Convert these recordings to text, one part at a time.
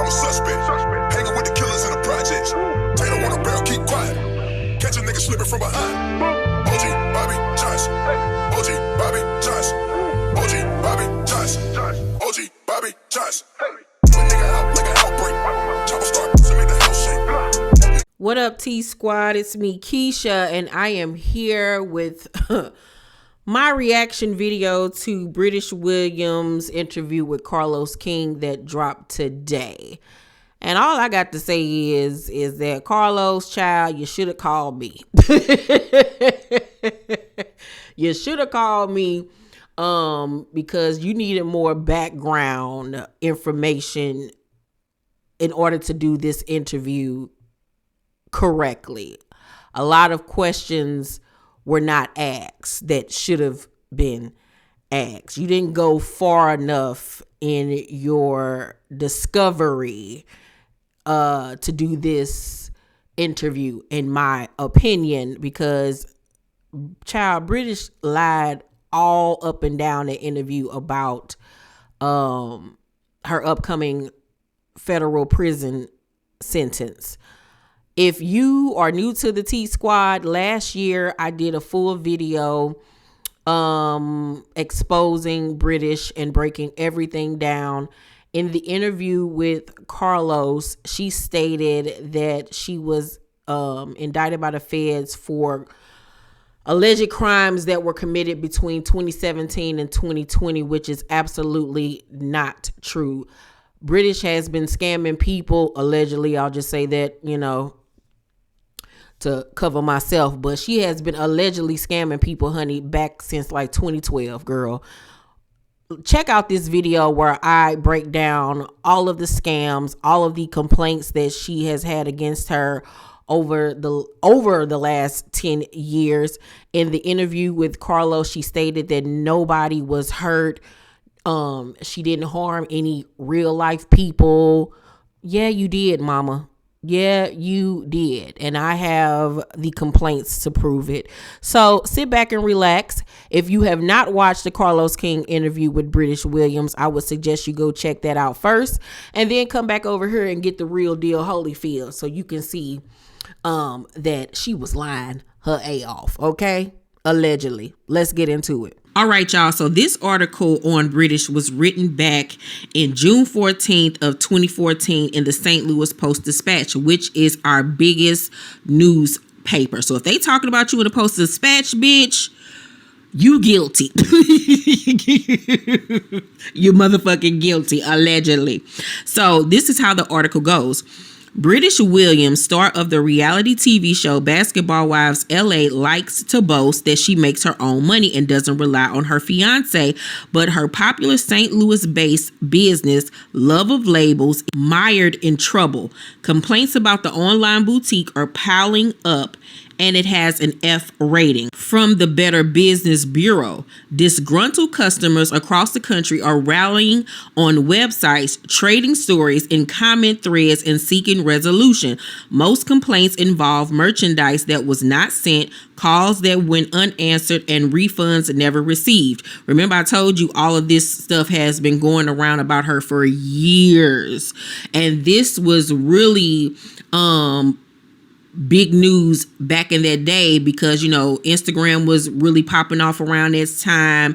a suspect. Hanging with the killers in the projects. Taylor on a barrel, keep quiet. Catch a nigga slipping from behind. OG Bobby Johnson. OG Bobby Johnson. OG Bobby Johnson. OG Bobby Johnson. Put nigga out like an outbreak. Chopper start to make the house shake. What up, T Squad? It's me, Keisha, and I am here with my reaction video to Brittish Williams' interview with Carlos King that dropped today. And all I got to say is that Carlos, child, you should have called me. You should have called me because you needed more background information in order to do this interview correctly. A lot of questions were not asked that should have been asked. You didn't go far enough in your discovery to do this interview, in my opinion, because child, British lied all up and down the interview about her upcoming federal prison sentence. If you are new to the T Squad, last year I did a full video exposing British and breaking everything down. In the interview with Carlos, she stated that she was indicted by the feds for alleged crimes that were committed between 2017 and 2020, which is absolutely not true. British has been scamming people, allegedly. I'll just say that, to cover myself, but she has been allegedly scamming people, honey, back since like 2012, girl. Check out this video where I break down all of the scams, all of the complaints that she has had against her over the last 10 years. In the interview with Carlos, she stated that nobody was hurt. She didn't harm any real life people. Yeah, you did, mama. Yeah, you did. And I have the complaints to prove it. So sit back and relax. If you have not watched the Carlos King interview with Brittish Williams, I would suggest you go check that out first and then come back over here and get the real deal Holyfield so you can see that she was lying her A off. Okay? Allegedly. Let's get into it. All right, y'all. So this article on British was written back in June 14th of 2014 in the St. Louis Post-Dispatch, which is our biggest newspaper. So if they talking about you in the Post-Dispatch, bitch, you guilty. You motherfucking guilty, allegedly. So this is how the article goes. Brittish Williams, star of the reality TV show Basketball Wives LA, likes to boast that she makes her own money and doesn't rely on her fiance, but her popular St. Louis-based business, Love of Labels, mired in trouble. Complaints about the online boutique are piling up, and it has an F rating from the Better Business Bureau. Disgruntled customers across the country are rallying on websites, trading stories in comment threads, and seeking resolution. Most complaints involve merchandise that was not sent, calls that went unanswered, and refunds never received. Remember, I told you all of this stuff has been going around about her for years. And this was really big news back in that day because, Instagram was really popping off around this time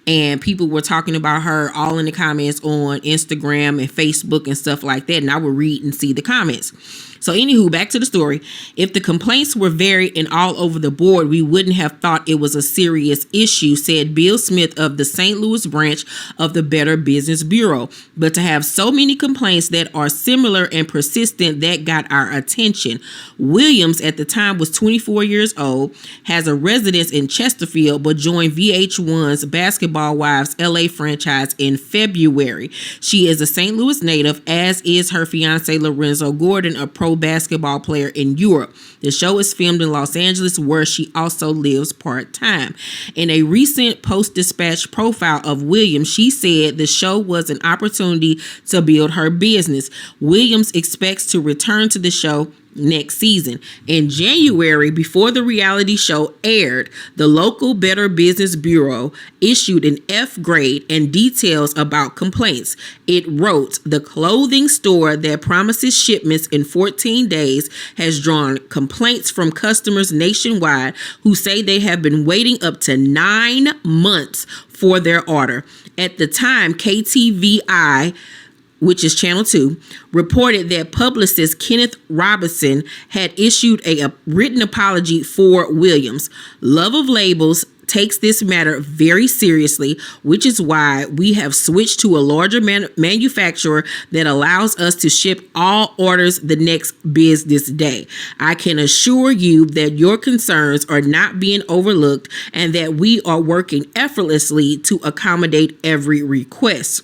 and people were talking about her all in the comments on Instagram and Facebook and stuff like that. And I would read and see the comments. So anywho, back to the story. If the complaints were varied and all over the board, we wouldn't have thought it was a serious issue, said Bill Smith of the St. Louis branch of the Better Business Bureau. But to have so many complaints that are similar and persistent, that got our attention. Williams, at the time, was 24 years old, has a residence in Chesterfield, but joined VH1's Basketball Wives LA franchise in February. She is a St. Louis native, as is her fiance Lorenzo Gordon, a pro basketball player in Europe. The show is filmed in Los Angeles, where she also lives part-time. In a recent Post-Dispatch profile of Williams, she said the show was an opportunity to build her business. Williams expects to return to the show next season. In January, before the reality show aired, the local Better Business Bureau issued an F grade and details about complaints. It wrote, "The clothing store that promises shipments in 14 days has drawn complaints from customers nationwide who say they have been waiting up to 9 months for their order." At the time, KTVI, which is Channel 2, reported that publicist Kenneth Robinson had issued a written apology for Williams. Love of Labels takes this matter very seriously, which is why we have switched to a larger manufacturer that allows us to ship all orders the next business day. I can assure you that your concerns are not being overlooked and that we are working effortlessly to accommodate every request.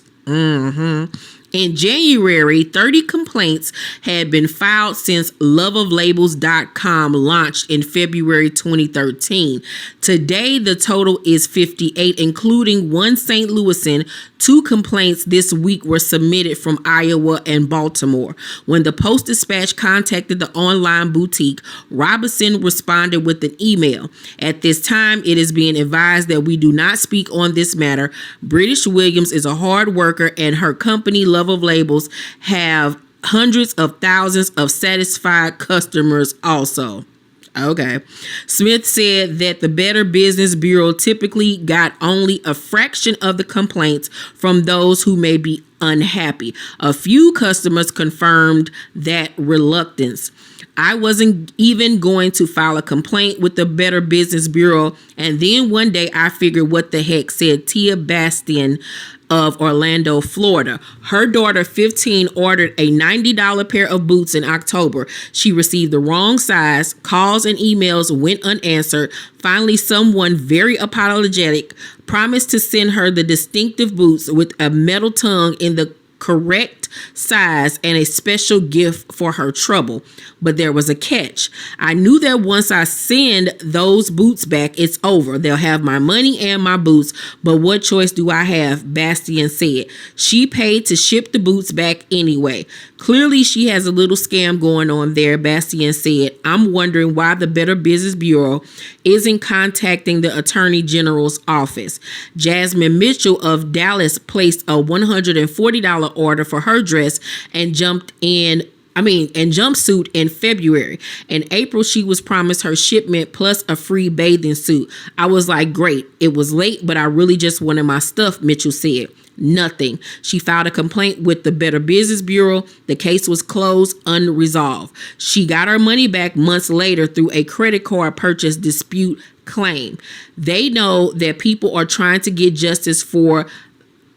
In January, 30 complaints had been filed since loveoflabels.com launched in February 2013. Today, the total is 58, including one St. Louisan. 2 complaints this week were submitted from Iowa and Baltimore. When the Post-Dispatch contacted the online boutique, Robinson responded with an email. "At this time, it is being advised that we do not speak on this matter. Brittish Williams is a hard worker, and her company, Love of Labels, have hundreds of thousands of satisfied customers also." Okay. Smith said that the Better Business Bureau typically got only a fraction of the complaints from those who may be unhappy. A few customers confirmed that reluctance. "I wasn't even going to file a complaint with the Better Business Bureau, and then one day I figured, what the heck," said Tia Bastian of Orlando, Florida. Her daughter, 15, ordered a $90 pair of boots in October. She received the wrong size. Calls and emails went unanswered. Finally, someone very apologetic promised to send her the distinctive boots with a metal tongue in the correct size and a special gift for her trouble. But there was a catch. "I knew that once I send those boots back, it's over. They'll have my money and my boots, but what choice do I have?" Bastian said. "She paid to ship the boots back anyway. Clearly, she has a little scam going on there," Bastian said. "I'm wondering why the Better Business Bureau isn't contacting the Attorney General's office." Jasmine Mitchell of Dallas placed a $140 order for her dress and jumpsuit in February. In April, she was promised her shipment plus a free bathing suit. "I was like, great. It was late, but I really just wanted my stuff," Mitchell said. Nothing. She filed a complaint with the Better Business Bureau. The case was closed, unresolved. She got her money back months later through a credit card purchase dispute claim. They know that people are trying to get justice for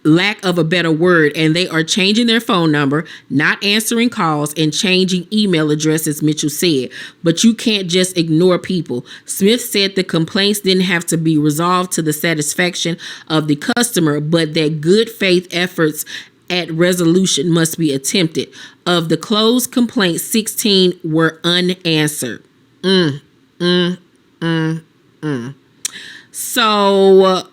lack of a better word, and they are changing their phone number, not answering calls, and changing email addresses, Mitchell said. But you can't just ignore people. Smith said the complaints didn't have to be resolved to the satisfaction of the customer, but that good faith efforts at resolution must be attempted. Of the closed complaints, 16 were unanswered. So,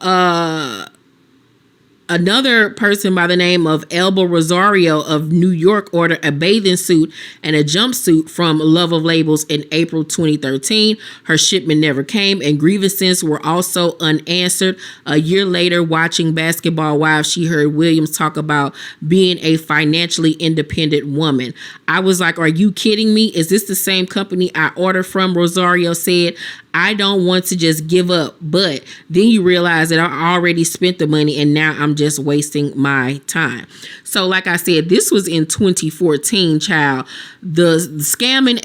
another person by the name of Elba Rosario of New York ordered a bathing suit and a jumpsuit from Love of Labels in April 2013. Her shipment never came, and grievances were also unanswered. A year later, watching Basketball Wives, she heard Williams talk about being a financially independent woman. "I was like, are you kidding me? Is this the same company I ordered from?" Rosario said. "I don't want to just give up, but then you realize that I already spent the money and now I'm just wasting my time." So like I said, this was in 2014, child. The scamming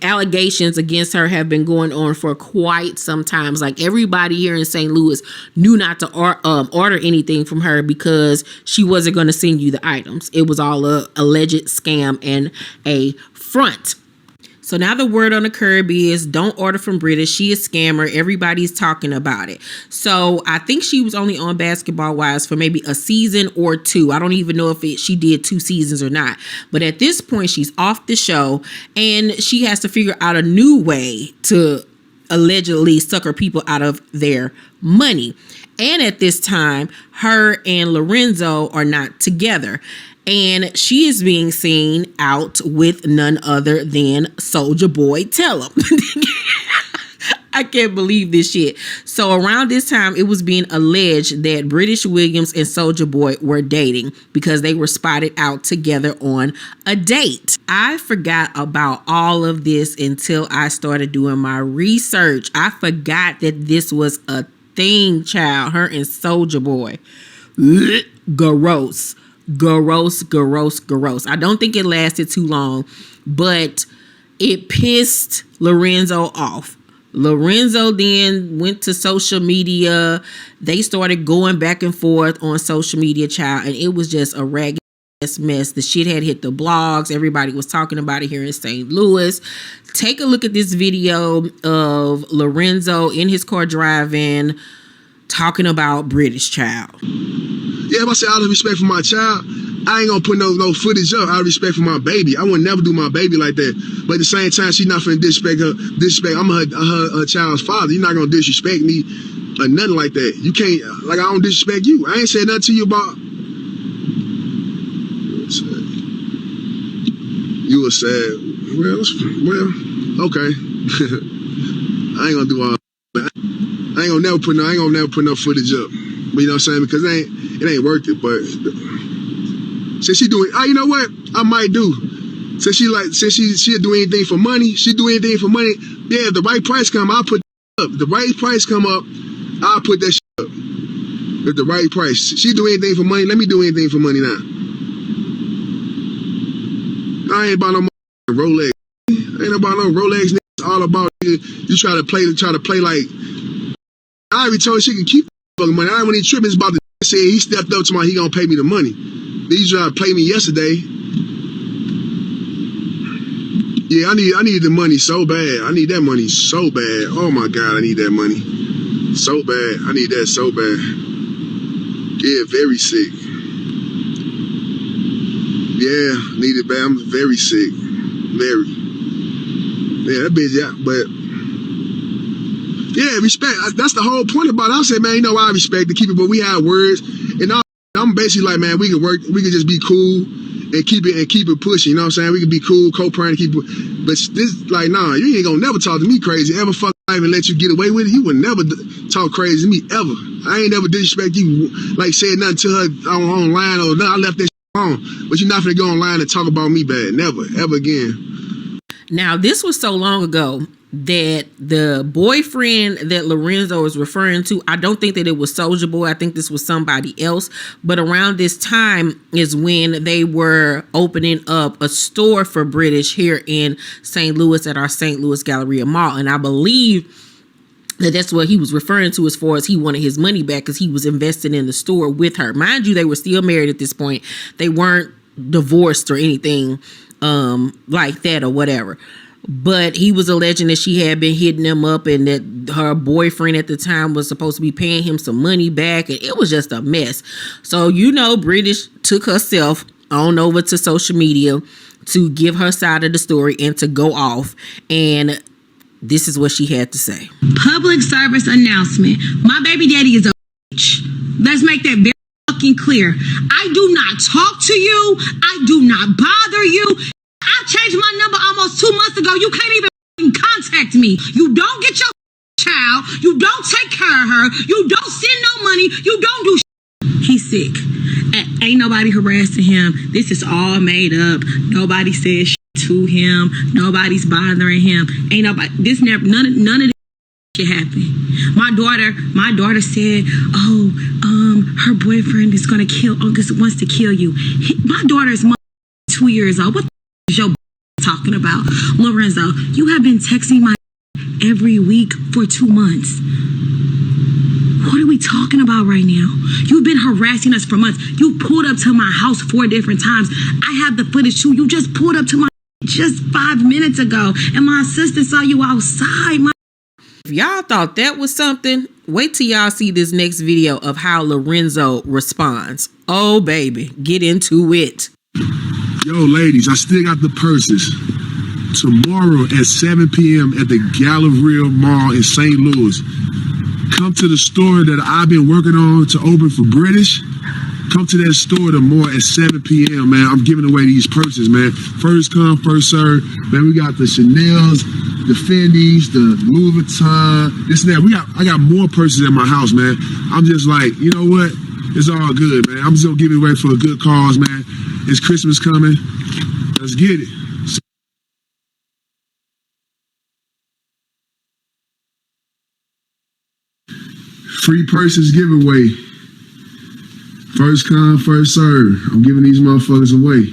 allegations against her have been going on for quite some time. Like, everybody here in St. Louis knew not to order anything from her because she wasn't going to send you the items. It was all a alleged scam and a front. So now the word on the curb is don't order from British. She is a scammer. Everybody's talking about it. So I think she was only on Basketball Wives for maybe a season or 2. I don't even know if she did 2 seasons or not. But at this point, she's off the show and she has to figure out a new way to allegedly sucker people out of their money. And at this time, her and Lorenzo are not together. And she is being seen out with none other than Soulja Boy. Tell him. I can't believe this shit. So around this time, it was being alleged that Brittish Williams and Soulja Boy were dating because they were spotted out together on a date. I forgot about all of this until I started doing my research. I forgot that this was a thing, child. Her and Soulja Boy. Gross. Gross, gross, gross. I don't think it lasted too long, but it pissed Lorenzo off. Lorenzo then went to social media. They started going back and forth on social media, child, and it was just a ragged ass mess. The shit had hit the blogs. Everybody was talking about it here in St. Louis. Take a look at this video of Lorenzo in his car driving, talking about British, child. Yeah, if I say out of respect for my child, I ain't gonna put no footage up out of respect for my baby. I would never do my baby like that. But at the same time, she's not finna disrespect her. I'm her child's father. You're not gonna disrespect me or nothing like that. You can't, like, I don't disrespect you. I ain't said nothing to you about. You were sad. Well, okay. I ain't gonna do all that. I ain't gonna never put no footage up. But you know what I'm saying? Because it ain't worth it. But since she doing, you know what? I might do. Since she'll do anything for money. She do anything for money. Yeah, if the right price come, I'll put up. If the right price come up, I'll put that shit up. If the right price. She do anything for money. Let me do anything for money now. I ain't about no Rolex. I ain't about no Rolex. It's all about you try to play like. I already told her she can keep money. I ain't when he tripping. It's about the say he stepped up to my, he gonna pay me the money. These tried to play me yesterday. Yeah, I need the money so bad. I need that money so bad. Oh my God, I need that money so bad. I need that so bad. Yeah, very sick. Yeah, need it bad. I'm very sick. Very. Yeah, that bitch. Yeah, but. Yeah, respect. That's the whole point about it. I said, man, you know, I respect to keep it, but we have words, and I'm basically like, man, we can work, we can just be cool and keep it pushing. You know what I'm saying? We can be cool, co-parent, keep it. But this, like, nah, you ain't gonna never talk to me crazy ever. Fuck, I even let you get away with it. You would never talk crazy to me ever. I ain't never disrespect you, like said nothing to her online or nothing. I left that shit alone. But you're not finna go online and talk about me bad. Never, ever again. Now, this was so long ago that the boyfriend that Lorenzo is referring to, I don't think that it was Soulja Boy. I think this was somebody else. But around this time is when they were opening up a store for British here in St. Louis at our St. Louis Galleria Mall. And I believe that that's what he was referring to as far as he wanted his money back because he was investing in the store with her. Mind you, they were still married at this point. They weren't divorced or anything like that or whatever. But he was alleging that she had been hitting him up and that her boyfriend at the time was supposed to be paying him some money back. And it was just a mess. So, you know, British took herself on over to social media to give her side of the story and to go off. And this is what she had to say. Public service announcement. My baby daddy is a bitch. Let's make that very fucking clear. I do not talk to you. I do not bother you. I changed my number almost 2 months ago. You can't even contact me. You don't get your child. You don't take care of her. You don't send no money. You don't do shit. He's sick. Ain't nobody harassing him. This is all made up. Nobody says shit to him. Nobody's bothering him. Ain't nobody. This never. None of this shit happened. My daughter said, her boyfriend is gonna wants to kill you. My daughter's 2 years old. What the is your talking about? Lorenzo, you have been texting my every week for 2 months. What are we talking about right now? You've been harassing us for months. You pulled up to my house 4 different times. I have the footage too. You just pulled up to my just 5 minutes ago, and my assistant saw you outside. If y'all thought that was something, wait till y'all see this next video of how Lorenzo responds. Oh, baby, get into it. Yo, ladies, I still got the purses. Tomorrow at 7 p.m. at the Galleria Mall in St. Louis. Come to the store that I've been working on to open for British. Come to that store tomorrow at 7 p.m., man. I'm giving away these purses, man. First come, first serve. Man, we got the Chanel's, the Fendi's, the Louis Vuitton, this and that. I got more purses at my house, man. I'm just like, you know what? It's all good, man. I'm just gonna give it away for a good cause, man. It's Christmas coming. Let's get it. Free purses giveaway. First come, first serve. I'm giving these motherfuckers away.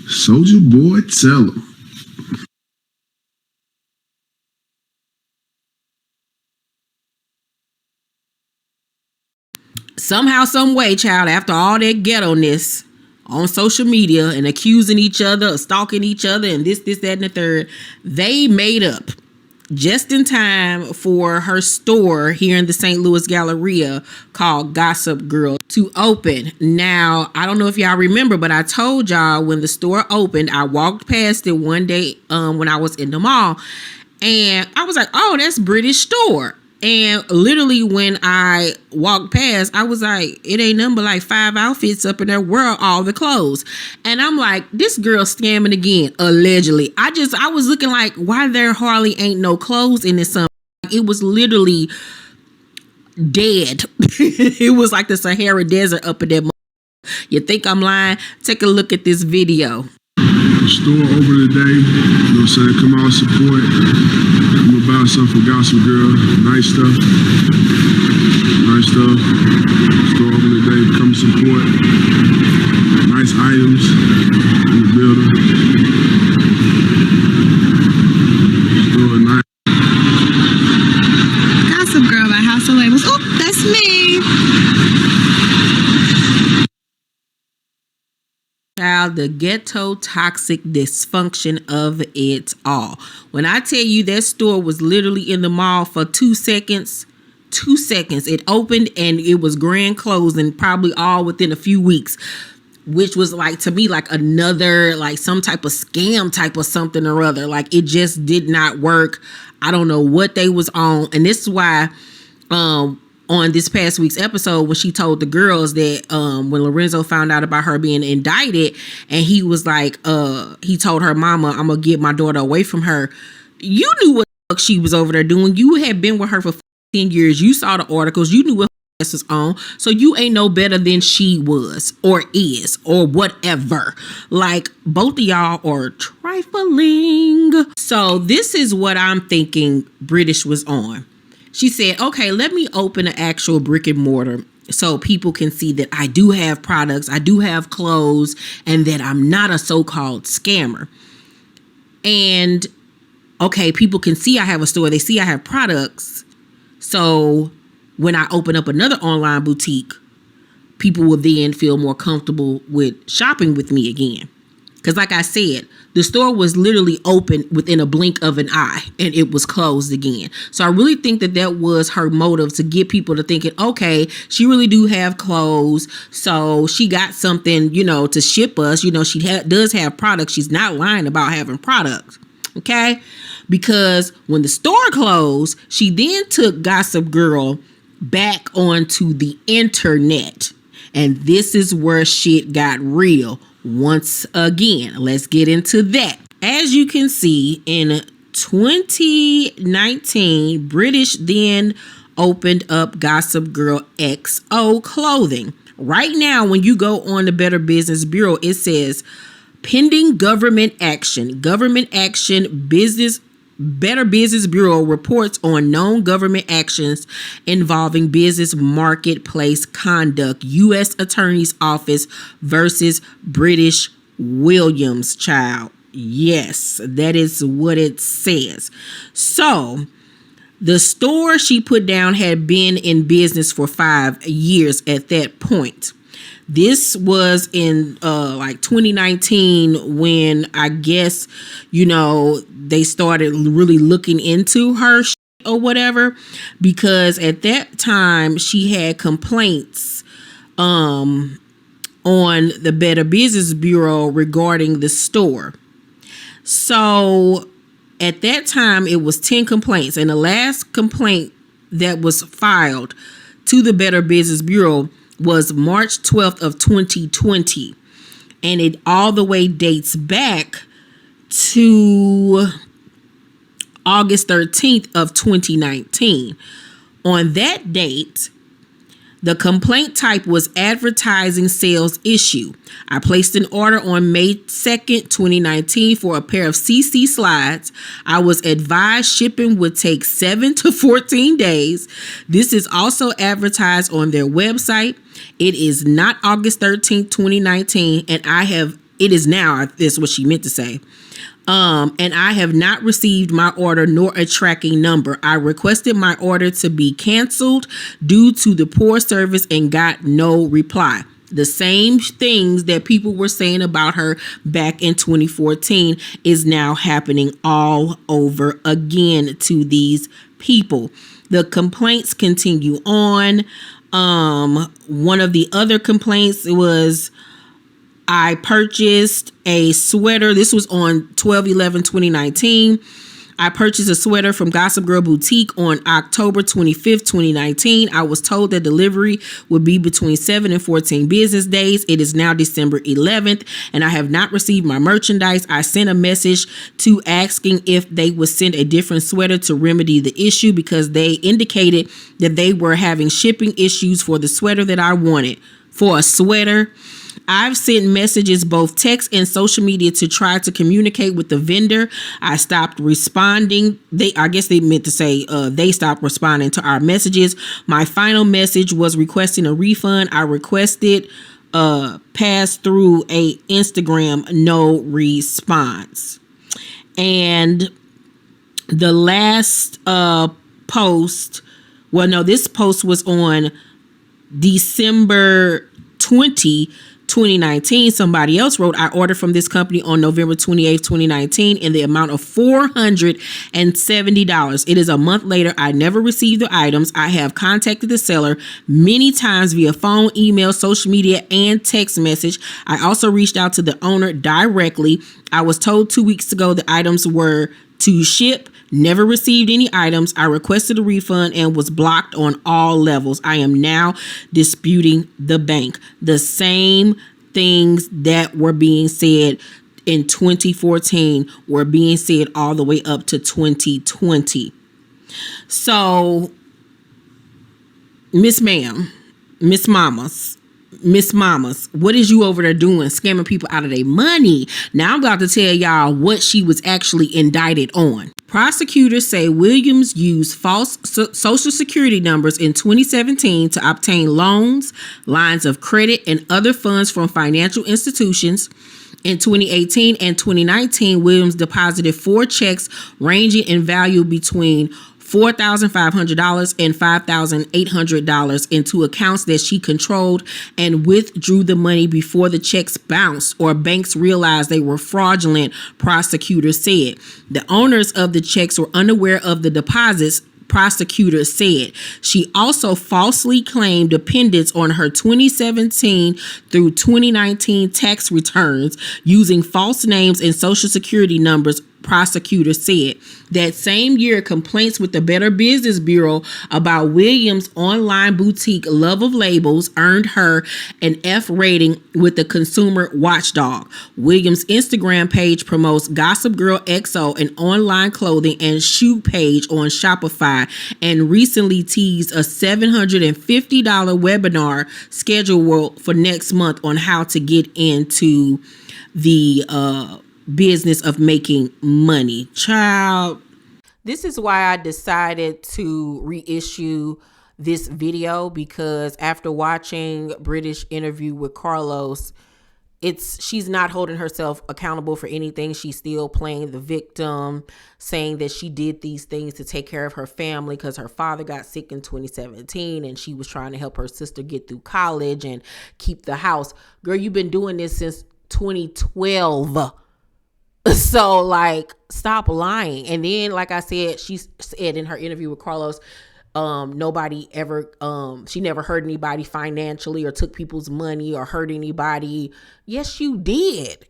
Soulja Boy, tell 'em. Somehow, some way, child, after all that ghetto-ness on social media and accusing each other, stalking each other, and this, that, and the third, they made up just in time for her store here in the St. Louis Galleria called Gossip Girl to open. Now, I don't know if y'all remember, but I told y'all when the store opened, I walked past it one day when I was in the mall, and I was like, oh, that's British store. And literally when I walked past, I was like, it ain't nothing but like 5 outfits up in there, where are all the clothes? And I'm like, this girl scamming again, allegedly. I was looking like, why there hardly ain't no clothes in this? It was literally dead. It was like the Sahara Desert up in there. You think I'm lying? Take a look at this video. Store over today, you know what I'm saying? Come out, support. I'm gonna buy something for Gossip Girl. Nice stuff. Nice stuff. Store over today, come support. Nice items in the building. Store nice. Gossip Girl by House of Labels. Oh, that's me. Child, the ghetto toxic dysfunction of it all. When I tell you that store was literally in the mall for 2 seconds, it opened and it was grand closing probably all within a few weeks, which was like, to me, like another, like some type of scam type of something or other. Like it just did not work. I don't know what they was on. And this is why, on this past week's episode, when she told the girls that when Lorenzo found out about her being indicted, and he was like, he told her mama, I'm gonna get my daughter away from her. You knew what the fuck she was over there doing. You had been with her for 10 years. You saw the articles. You knew what this was on. So you ain't no better than she was or is or whatever. Like both of y'all are trifling. So this is what I'm thinking British was on. She said, okay, let me open an actual brick and mortar so people can see that I do have products, I do have clothes, and that I'm not a so-called scammer. And okay, people can see I have a store. They see I have products. So when I open up another online boutique, people will then feel more comfortable with shopping with me again. Because like I said, the store was literally open within a blink of an eye and it was closed again. So I really think that that was her motive, to get people to thinking, okay, she really do have clothes. So she got something, you know, to ship us. You know, she does have products. She's not lying about having products. Okay. Because when the store closed, she then took Gossip Girl back onto the internet. And this is where shit got real. Once again, let's get into that. As you can see, in 2019, British then opened up Gossip Girl XO clothing. Right now, when you go on the Better Business Bureau, it says pending government action. Government action, Better Business Bureau reports on known government actions involving business marketplace conduct. U.S. Attorney's Office versus Brittish Williams, child. Yes, that is what it says. So the store she put down had been in business for 5 years at that point. This was in like 2019 when I guess, you know, they started really looking into her or whatever, because at that time she had complaints on the Better Business Bureau regarding the store. So at that time it was 10 complaints, and the last complaint that was filed to the Better Business Bureau was March 12th of 2020. And it all the way dates back to August 13th of 2019. On that date, the complaint type was advertising sales issue. I placed an order on May 2nd, 2019 for a pair of CC slides. I was advised shipping would take 7 to 14 days. This is also advertised on their website. It is not August 13th, 2019, and it is now, that's what she meant to say. And I have not received my order nor a tracking number. I requested my order to be canceled due to the poor service and got no reply. The same things that people were saying about her back in 2014 is now happening all over again to these people. The complaints continue on. One of the other complaints was, I purchased a sweater. This was on 12/11/2019. I purchased a sweater from Gossip Girl Boutique on October 25th, 2019. I was told that delivery would be between 7 and 14 business days. It is now December 11th, and I have not received my merchandise. I sent a message to asking if they would send a different sweater to remedy the issue because they indicated that they were having shipping issues for the sweater that I wanted. For a sweater, I've sent messages, both text and social media, to try to communicate with the vendor. I stopped responding. I guess they meant to say they stopped responding to our messages. My final message was requesting a refund. I requested pass through a Instagram, no response. And the last post, this post was on December 2019. Somebody else wrote, I ordered from this company on November 28th, 2019 in the amount of $470. It is a month later. I never received the items. I have contacted the seller many times via phone, email, social media, and text message. I also reached out to the owner directly. I was told 2 weeks ago the items were to ship. Never received any items. I requested a refund and was blocked on all levels. I am now disputing the bank. The same things that were being said in 2014 were being said all the way up to 2020. So, Miss Mamas, what is you over there doing? Scamming people out of their money. Now I'm about to tell y'all what she was actually indicted on. Prosecutors say Williams used false social security numbers in 2017 to obtain loans, lines of credit, and other funds from financial institutions. In 2018 and 2019, Williams deposited 4 checks ranging in value between $4,500 and $5,800 into accounts that she controlled and withdrew the money before the checks bounced or banks realized they were fraudulent, prosecutors said. The owners of the checks were unaware of the deposits, prosecutors said. She also falsely claimed dependents on her 2017 through 2019 tax returns using false names and social security numbers, prosecutors said. That same year, complaints with the Better Business Bureau about Williams' online boutique Love of Labels earned her an F rating with the Consumer Watchdog. Williams' Instagram page promotes Gossip Girl XO, an online clothing and shoe page on Shopify, and recently teased a $750 webinar scheduled for next month on how to get into the business of making money. Child, this is why I decided to reissue this video, because after watching British interview with Carlos, she's not holding herself accountable for anything. She's still playing the victim, saying that she did these things to take care of her family because her father got sick in 2017 and she was trying to help her sister get through college and keep the house. Girl, you've been doing this since 2012. So, like, stop lying. And then, like I said, she said in her interview with Carlos, nobody ever, she never hurt anybody financially or took people's money or hurt anybody. Yes, you did.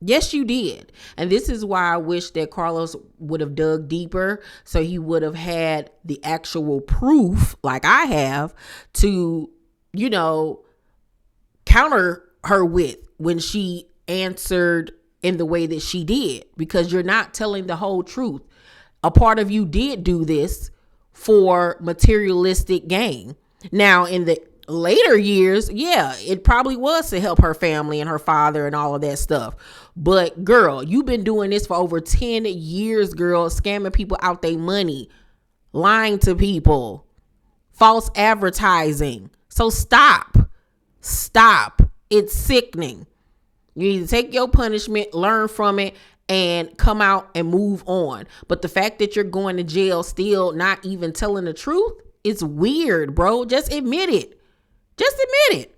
Yes, you did. And this is why I wish that Carlos would have dug deeper, so he would have had the actual proof, like I have, to, you know, counter her with when she answered in the way that she did, because you're not telling the whole truth. A part of you did do this for materialistic gain. Now, in the later years, yeah, it probably was to help her family and her father and all of that stuff. But girl, you've been doing this for over 10 years, girl, scamming people out their money, lying to people, false advertising. So stop. It's sickening. You need to take your punishment, learn from it, and come out and move on. But the fact that you're going to jail still not even telling the truth, it's weird, bro. Just admit it. Just admit it.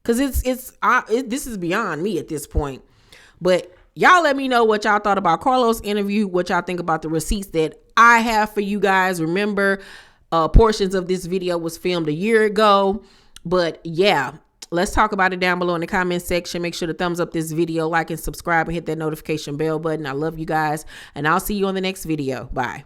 Cause this is beyond me at this point. But y'all let me know what y'all thought about Carlos' interview, what y'all think about the receipts that I have for you guys. Remember, portions of this video was filmed a year ago. But yeah, let's talk about it down below in the comment section. Make sure to thumbs up this video, like and subscribe, and hit that notification bell button. I love you guys, and I'll see you on the next video. Bye.